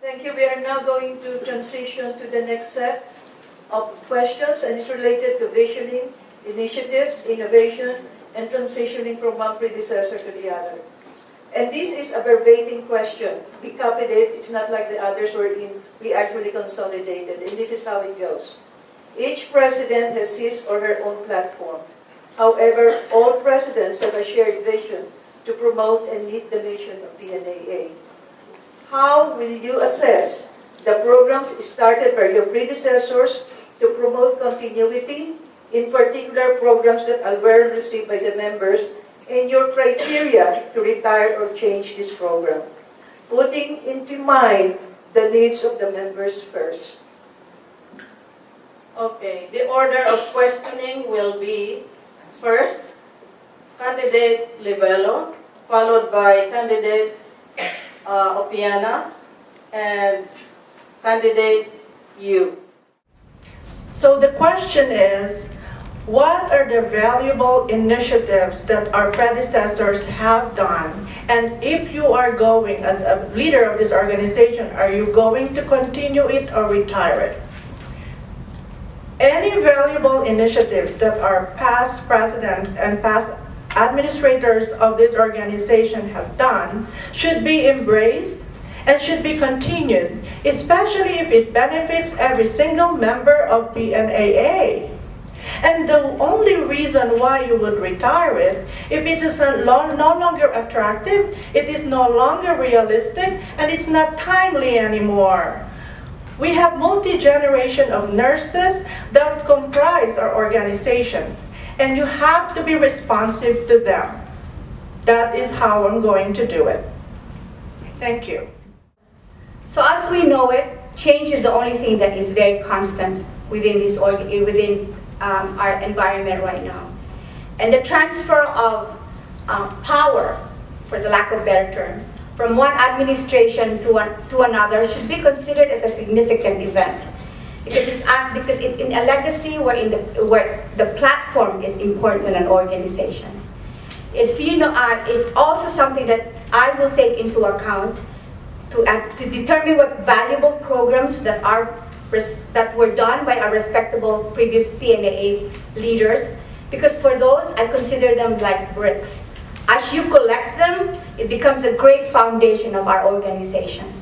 Thank you. We are now going to transition to the next set of questions, and it's related to visioning, initiatives, innovation, and transitioning from one predecessor to the other. And this is a verbatim question. We copied it. It's not like the others wherein we actually consolidated. And this is how it goes. Each president has his or her own platform. However, all presidents have a shared vision to promote and lead the mission of PNAA. How will you assess the programs started by your predecessors to promote continuity, in particular programs that are well received by the members, and your criteria to retire or change this program, putting into mind the needs of the members first? Okay, the order of questioning will be first, Candidate Livelo, followed by Candidate Ofiana, and Candidate Yu. So the question is, what are the valuable initiatives that our predecessors have done? And if you are going, as a leader of this organization, are you going to continue it or retire it? Any valuable initiatives that our past presidents and past administrators of this organization have done should be embraced and should be continued, especially if it benefits every single member of PNAA. And the only reason why you would retire it, if it is no longer attractive, it is no longer realistic, and it's not timely anymore. We have multi-generation of nurses that comprise our organization, and you have to be responsive to them. That is how I'm going to do it. Thank you. So as we know it, change is the only thing that is very constant within our environment right now. And the transfer of power, for the lack of a better term, from one administration to another should be considered as a significant event, because it's in a legacy where the platform is important in an organization. It's also something that I will take into account to determine what valuable programs that were done by our respectable previous PNAA leaders, because for those, I consider them like bricks. As you collect them, it becomes a great foundation of our organization.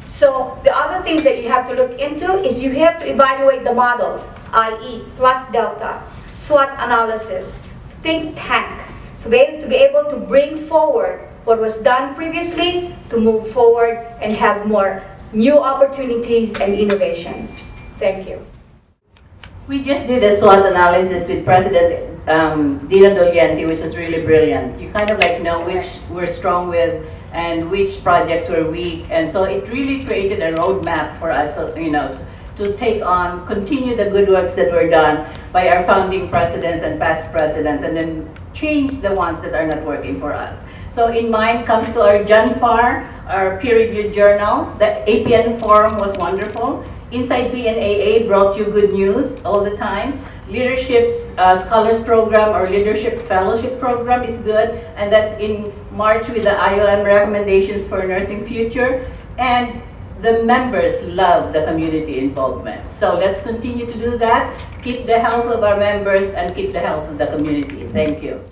So the other things that you have to look into is you have to evaluate the models, i.e. plus delta, SWOT analysis, think tank, so to be able to bring forward what was done previously to move forward and have more new opportunities and innovations. Thank you. We just did a SWOT analysis with President Dina Doliente, which was really brilliant. You kind of like know which we're strong with and which projects were weak, and so it really created a roadmap for us, to take on, continue the good works that were done by our founding presidents and past presidents, and then change the ones that are not working for us. So in mind comes to our JANPAR, our peer-reviewed journal. The APN forum was wonderful. Inside PNAA brought you good news all the time. Leadership's Scholars Program or Leadership Fellowship Program is good, and that's in March with the IOM recommendations for Nursing Future. And the members love the community involvement. So let's continue to do that. Keep the health of our members and keep the health of the community. Thank you.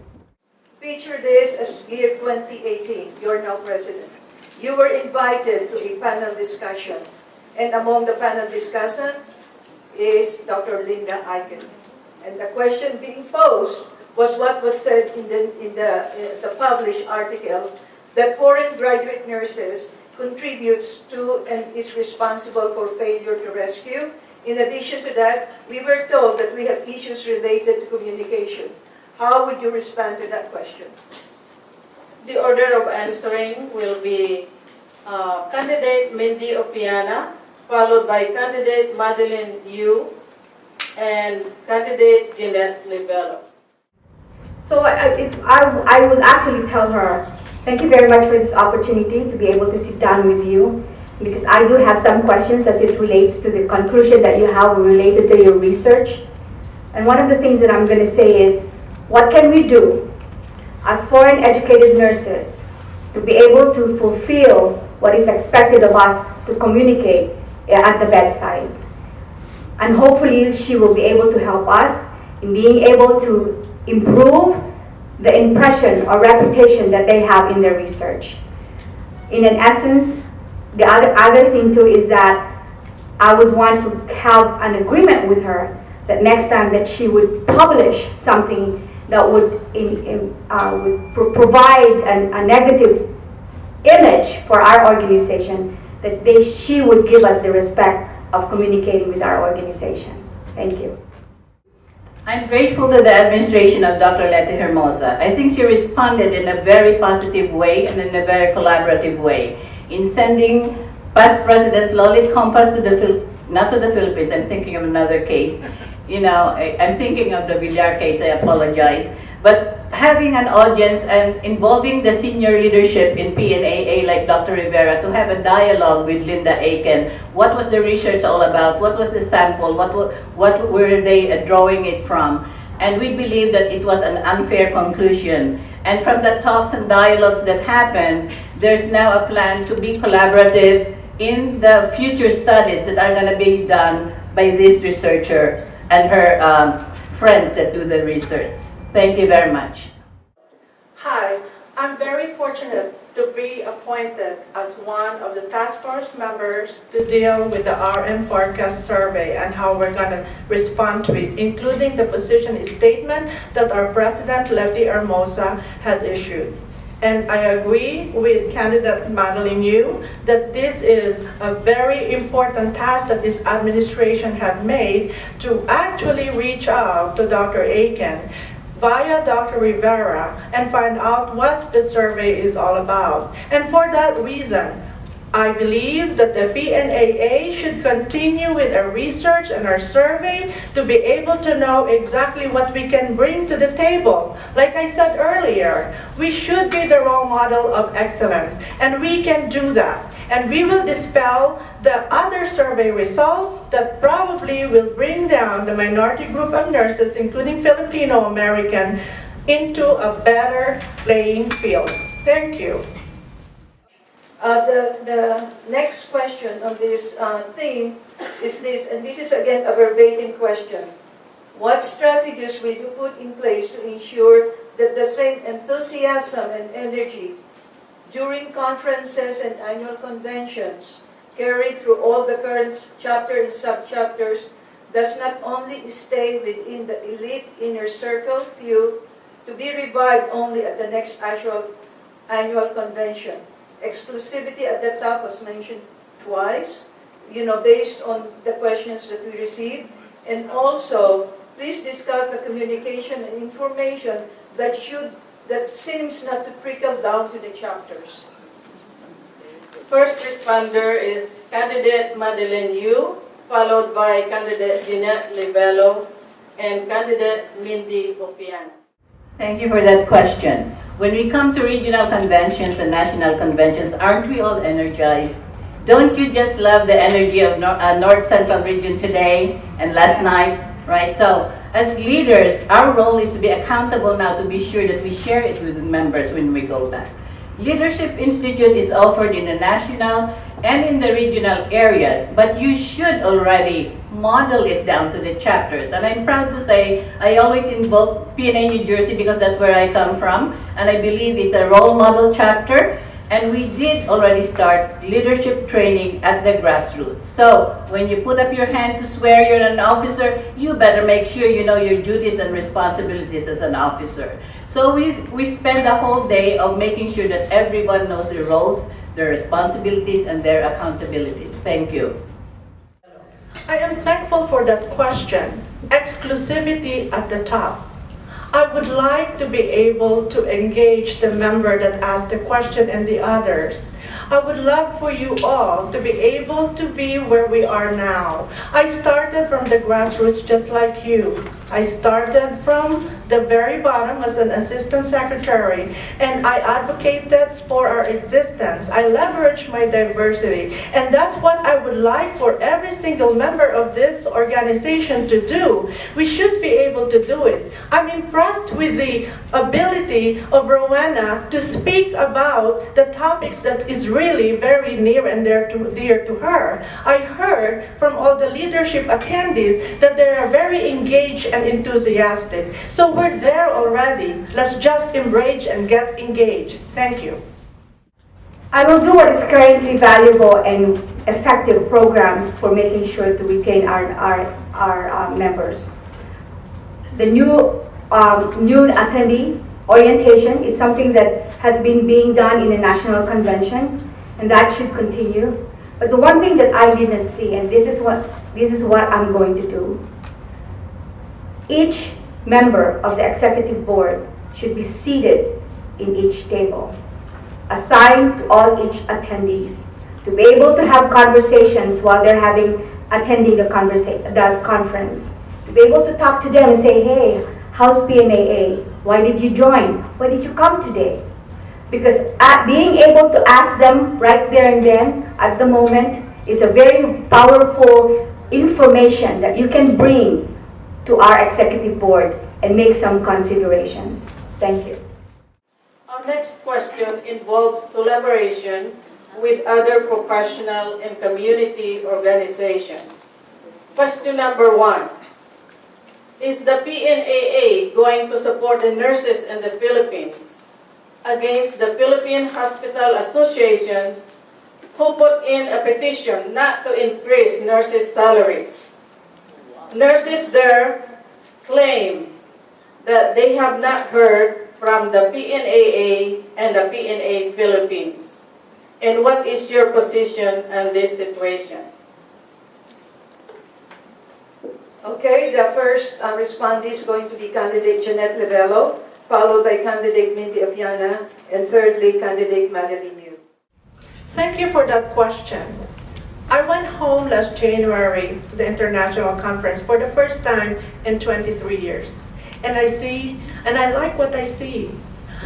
Picture this as year 2018. You're now president. You were invited to a panel discussion, and among the panel discussant is Dr. Linda Eichen. And the question being posed was what was said in the published article, that foreign graduate nurses contributes to and is responsible for failure to rescue. In addition to that, we were told that we have issues related to communication. How would you respond to that question? The order of answering will be Candidate Mindy Ofiana, followed by Candidate Madelyn Yu, and Candidate Jeanette Livelo. So I will actually tell her, thank you very much for this opportunity to be able to sit down with you, because I do have some questions as it relates to the conclusion that you have related to your research. And one of the things that I'm going to say is, what can we do as foreign educated nurses to be able to fulfill what is expected of us to communicate at the bedside. And hopefully she will be able to help us in being able to improve the impression or reputation that they have in their research. In an essence, the other thing too is that I would want to have an agreement with her that next time that she would publish something that would provide a negative image for our organization, that she would give us the respect of communicating with our organization. Thank you. I'm grateful to the administration of Dr. Letty Hermosa. I think she responded in a very positive way and in a very collaborative way in sending past President Lolit Compas to not to the Philippines, I'm thinking of another case. You know, I'm thinking of the Villar case, I apologize. But having an audience and involving the senior leadership in PNAA like Dr. Rivera to have a dialogue with Linda Aiken. What was the research all about? What was the sample? What were they drawing it from? And we believe that it was an unfair conclusion. And from the talks and dialogues that happened, there's now a plan to be collaborative in the future studies that are going to be done by these researchers and her friends that do the research. Thank you very much. Hi, I'm very fortunate to be appointed as one of the task force members to deal with the RM forecast survey and how we're going to respond to it, including the position statement that our President Letty Hermosa had issued. And I agree with candidate Madelyn Yu that this is a very important task that this administration had made to actually reach out to Dr. Aiken via Dr. Rivera and find out what the survey is all about. And for that reason, I believe that the PNAA should continue with our research and our survey to be able to know exactly what we can bring to the table. Like I said earlier, we should be the role model of excellence, and we can do that. And we will dispel the other survey results that probably will bring down the minority group of nurses, including Filipino American, into a better playing field. Thank you. The next question on this theme is this, and this is again a verbatim question. What strategies will you put in place to ensure that the same enthusiasm and energy during conferences and annual conventions carried through all the current chapter and sub-chapters does not only stay within the elite inner circle view to be revived only at the next annual convention? Exclusivity at the top was mentioned twice, based on the questions that we received. And also, please discuss the communication and information that seems not to trickle down to the chapters. First responder is candidate Madelyn Yu, followed by candidate Jeanette Livelo and candidate Mindy Ofiana. Thank you for that question. When we come to regional conventions and national conventions, aren't we all energized? Don't you just love the energy of North Central region today and last night, right? So as leaders, our role is to be accountable now to be sure that we share it with the members when we go back. Leadership Institute is offered in the national and in the regional areas, but you should already model it down to the chapters. And I'm proud to say I always invoke PNA New Jersey because that's where I come from, and I believe it's a role model chapter. And we did already start leadership training at the grassroots. So when you put up your hand to swear you're an officer, you better make sure you know your duties and responsibilities as an officer. So we spend the whole day of making sure that everyone knows their roles, their responsibilities, and their accountabilities. Thank you. I am thankful for that question. Exclusivity at the top. I would like to be able to engage the member that asked the question and the others. I would love for you all to be able to be where we are now. I started from the grassroots just like you. I started from the very bottom as an assistant secretary, and I advocated for our existence. I leveraged my diversity, and that's what I would like for every single member of this organization to do. We should be able to do it. I'm impressed with the ability of Rowena to speak about the topics that is really very near and dear to her. I heard from all the leadership attendees that they are very engaged and enthusiastic. So we're there already. Let's just embrace and get engaged. Thank you. I will do what is currently valuable and effective programs for making sure to retain our members. The new noon attendee orientation is something that has been being done in a national convention, and that should continue. But the one thing that I didn't see, and this is what I'm going to do. Each member of the executive board should be seated in each table, assigned to all each attendees, to be able to have conversations while they're attending the conference, to be able to talk to them and say, hey, how's PNAA? Why did you join? Why did you come today? Because being able to ask them right there and then, at the moment, is a very powerful information that you can bring to our executive board and make some considerations. Thank you. Our next question involves collaboration with other professional and community organizations. Question number 1. Is the PNAA going to support the nurses in the Philippines against the Philippine Hospital Associations who put in a petition not to increase nurses' salaries? Nurses there claim that they have not heard from the PNAA and the PNA Philippines. And what is your position on this situation? Okay, the first respondee is going to be candidate Jeanette Livelo, followed by candidate Mindy Ofiana, and thirdly, candidate Madelyn Yu. Thank you for that question. I went home last January to the international conference for the first time in 23 years. And I like what I see.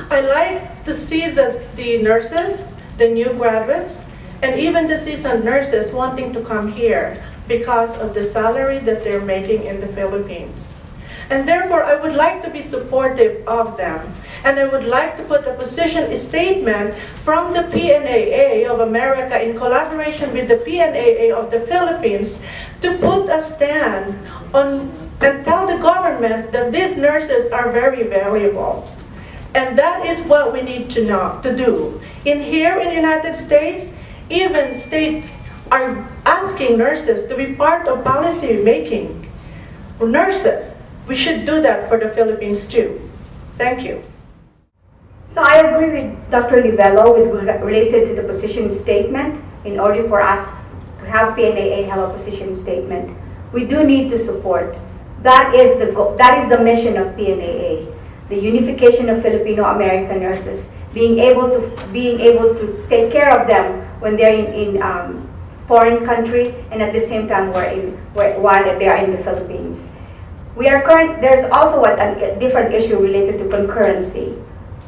I like to see the nurses, the new graduates, and even the seasoned nurses wanting to come here because of the salary that they're making in the Philippines. And therefore, I would like to be supportive of them. And I would like to put a position statement from the PNAA of America in collaboration with the PNAA of the Philippines to put a stand on and tell the government that these nurses are very valuable. And that is what we need to do. Here in the United States, even states are asking nurses to be part of policy making. Nurses, we should do that for the Philippines too. Thank you. So I agree with Dr. Livelo related to the position statement. In order for us to have PNAA have a position statement, we do need to support. That is the mission of PNAA, the unification of Filipino American nurses, being able to take care of them when they're in foreign country and at the same time while they are in the Philippines. There's also a different issue related to concurrency.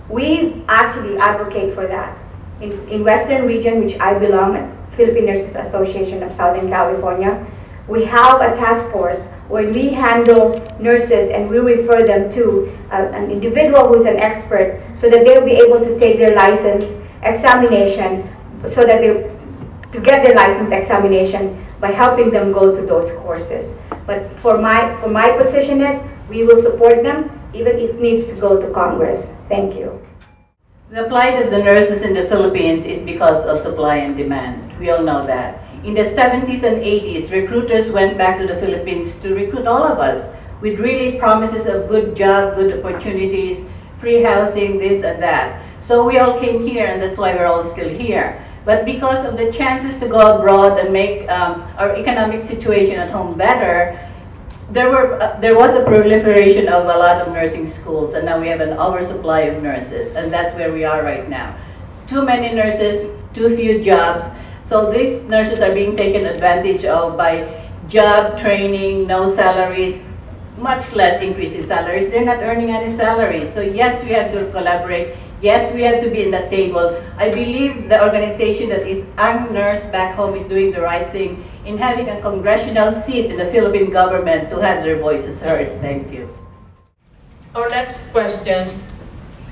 We actually advocate for that. In Western region, which I belong at, Philippine Nurses Association of Southern California, we have a task force where we handle nurses and we refer them to an individual who's an expert so that they'll be able to take their license examination to get their license examination by helping them go to those courses. But for my position is, we will support them even if it needs to go to Congress. Thank you. The plight of the nurses in the Philippines is because of supply and demand. We all know that. In the 70s and 80s, recruiters went back to the Philippines to recruit all of us with really promises of good job, good opportunities, free housing, this and that. So we all came here, and that's why we're all still here. But because of the chances to go abroad and make our economic situation at home better, there was a proliferation of a lot of nursing schools, and now we have an oversupply of nurses, and that's where we are right now. Too many nurses, too few jobs. So these nurses are being taken advantage of by job training, no salaries, much less increase in salaries. They're not earning any salaries. So yes, we have to collaborate. Yes, we have to be in the table. I believe the organization that is Ang Nurse back home is doing the right thing in having a congressional seat in the Philippine government to have their voices heard. Thank you. Our next question.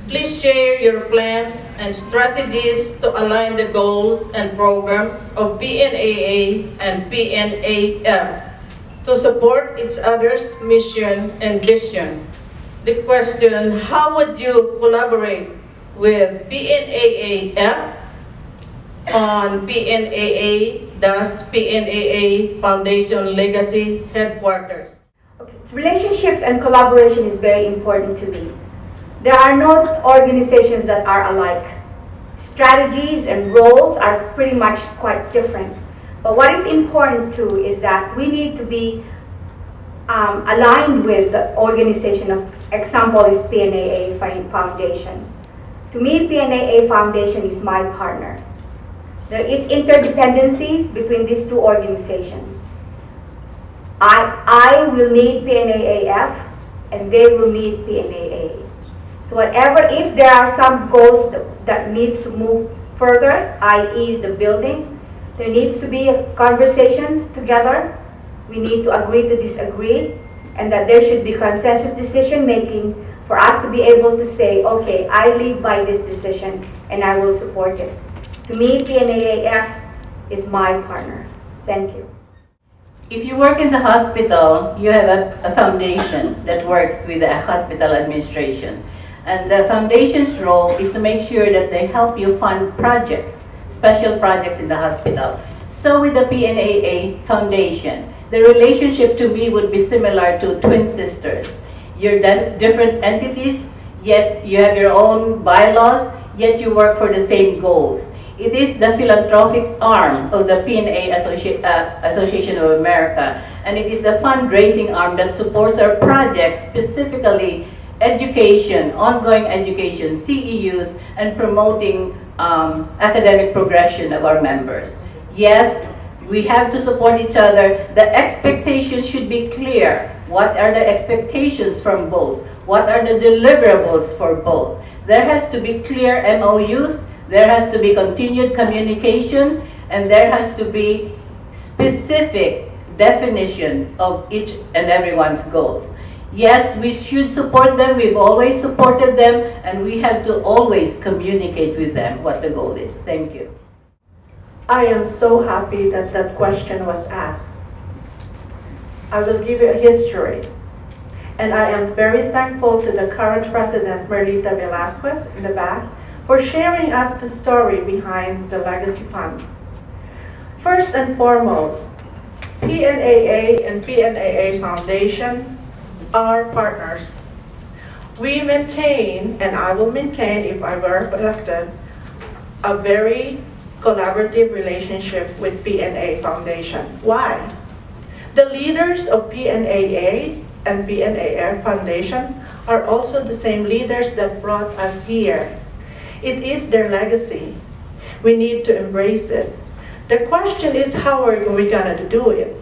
Please share your plans and strategies to align the goals and programs of PNAA and PNAF to support each other's mission and vision. The question, how would you collaborate with PNAAF on PNAA Foundation Legacy Headquarters? Okay. Relationships and collaboration is very important to me. There are no organizations that are alike. Strategies and roles are pretty much quite different. But what is important too is that we need to be aligned with the organization. Of example is PNAA Foundation. To me, PNAA Foundation is my partner. There is interdependencies between these two organizations. I will need PNAAF and they will need PNAA. So whatever, if there are some goals that needs to move further, i.e. the building, there needs to be conversations together. We need to agree to disagree, and that there should be consensus decision making for us to be able to say, okay, I live by this decision and I will support it. To me, PNAAF is my partner. Thank you. If you work in the hospital, you have a foundation that works with the hospital administration. And the foundation's role is to make sure that they help you fund projects, special projects in the hospital. So with the PNAA Foundation, the relationship to me would be similar to twin sisters. You're different entities, yet you have your own bylaws, yet you work for the same goals. It is the philanthropic arm of the PNAA Association of America, and it is the fundraising arm that supports our projects, specifically education, ongoing education, CEUs, and promoting academic progression of our members. Yes, we have to support each other. The expectations should be clear. What are the expectations from both? What are the deliverables for both? There has to be clear MOUs, there has to be continued communication, and there has to be specific definition of each and everyone's goals. Yes, we should support them. We've always supported them, and we have to always communicate with them what the goal is. Thank you. I am so happy that that question was asked. I will give you a history. And I am very thankful to the current president, Madelyn Velasquez, in the back, for sharing us the story behind the Legacy Fund. First and foremost, PNAA and PNAA Foundation are partners. We maintain, and I will maintain if I were elected, a very collaborative relationship with PNAA Foundation. Why? The leaders of PNAA and PNAA Foundation are also the same leaders that brought us here. It is their legacy. We need to embrace it. The question is, how are we going to do it?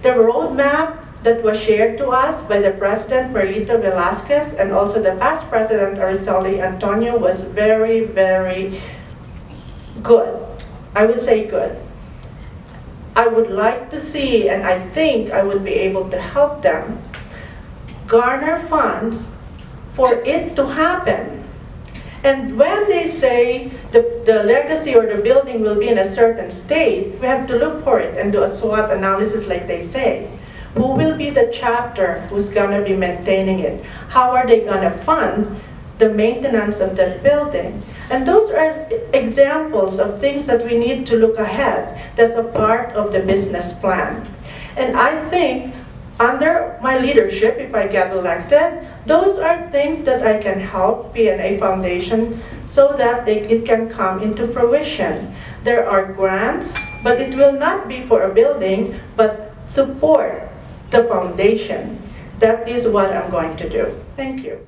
The roadmap that was shared to us by the President Madelyn Velasquez and also the past President Araceli Antonio was very, very good. I would say good. I would like to see, and I think I would be able to help them garner funds for it to happen. And when they say the legacy or the building will be in a certain state, we have to look for it and do a SWOT analysis like they say. Who will be the chapter who's going to be maintaining it? How are they going to fund the maintenance of that building? And those are examples of things that we need to look ahead. That's a part of the business plan. And I think under my leadership, if I get elected, those are things that I can help PNAA Foundation so that it can come into fruition. There are grants, but it will not be for a building, but support the foundation. That is what I'm going to do. Thank you.